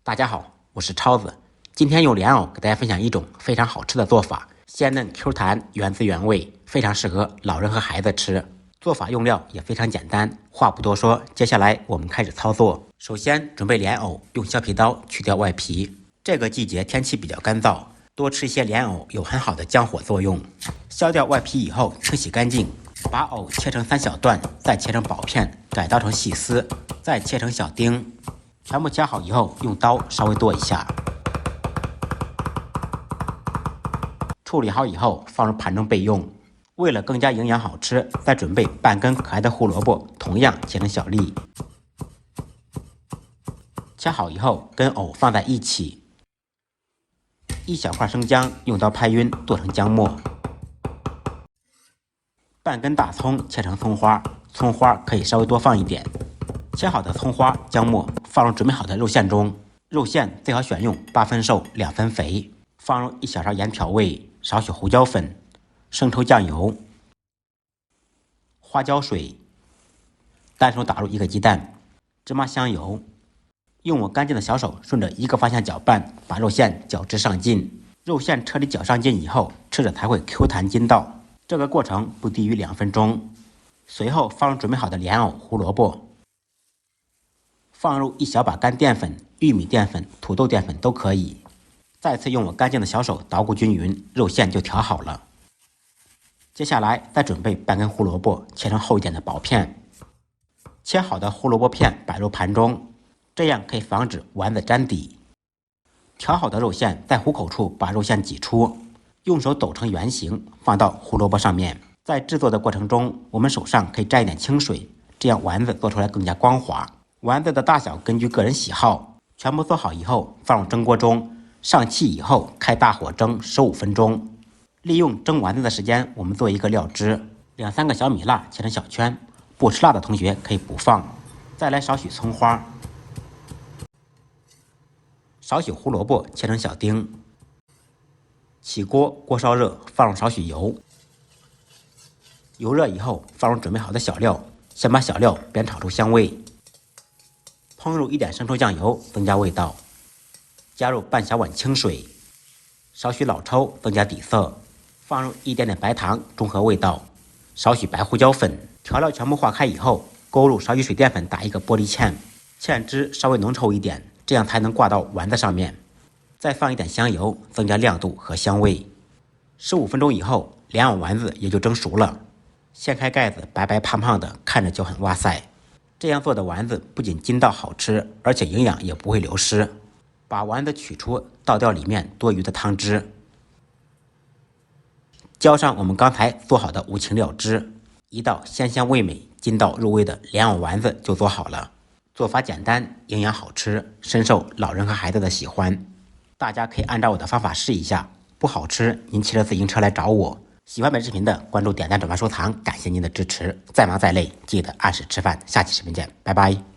大家好，我是超子，今天用莲藕给大家分享一种非常好吃的做法，鲜嫩 Q 弹，原汁原味，非常适合老人和孩子吃。做法用料也非常简单，话不多说，接下来我们开始操作。首先准备莲藕，用削皮刀去掉外皮。这个季节天气比较干燥，多吃一些莲藕有很好的降火作用。削掉外皮以后，清洗干净，把藕切成3小段，再切成薄片，改刀成细丝，再切成小丁。全部切好以后，用刀稍微剁一下。处理好以后，放入盘中备用。为了更加营养好吃，再准备半根可爱的胡萝卜，同样切成小粒。切好以后，跟藕放在一起。1小块生姜，用刀拍匀，剁成姜末。半根大葱切成葱花，葱花可以稍微多放一点。切好的葱花、姜末放入准备好的肉馅中，肉馅最好选用8分瘦2分肥。放入1小勺盐调味，少许胡椒粉、生抽酱油、花椒水，单手打入1个鸡蛋，芝麻香油。用我干净的小手顺着一个方向搅拌，把肉馅搅至上劲。肉馅彻底搅上劲以后，吃着才会 Q 弹筋道。这个过程不低于2分钟。随后放入准备好的莲藕、胡萝卜。放入1小把干淀粉，玉米淀粉、土豆淀粉都可以。再次用我干净的小手捣鼓均匀，肉馅就调好了。接下来再准备半根胡萝卜，切成厚一点的薄片。切好的胡萝卜片摆入盘中，这样可以防止丸子粘底。调好的肉馅在虎口处把肉馅挤出，用手抖成圆形，放到胡萝卜上面。在制作的过程中，我们手上可以沾一点清水，这样丸子做出来更加光滑。丸子的大小根据个人喜好。全部做好以后，放入蒸锅中，上气以后开大火蒸15分钟。利用蒸丸子的时间，我们做一个料汁：2、3个小米辣切成小圈，不吃辣的同学可以不放。再来少许葱花，少许胡萝卜切成小丁。起锅，锅烧热，放入少许油。油热以后，放入准备好的小料，先把小料煸炒出香味。烹入1点生抽酱油，增加味道。加入半小碗清水，少许老抽增加底色。放入1点点白糖，中和味道。少许白胡椒粉。调料全部化开以后，勾入少许水淀粉打一个玻璃芡，芡汁稍微浓稠一点，这样才能挂到丸子上面。再放一点香油，增加亮度和香味。15分钟以后，莲藕丸子也就蒸熟了。掀开盖子，白白胖胖的，看着就很哇塞。这样做的丸子不仅筋道好吃，而且营养也不会流失。把丸子取出，倒掉里面多余的汤汁，浇上我们刚才做好的五禽料汁，一道鲜香味美、筋道入味的莲藕丸子就做好了。做法简单，营养好吃，深受老人和孩子的喜欢。大家可以按照我的方法试一下，不好吃您骑着自行车来找我。喜欢本视频的关注、点赞、转发、收藏，感谢您的支持。再忙再累，记得按时吃饭。下期视频见，拜拜。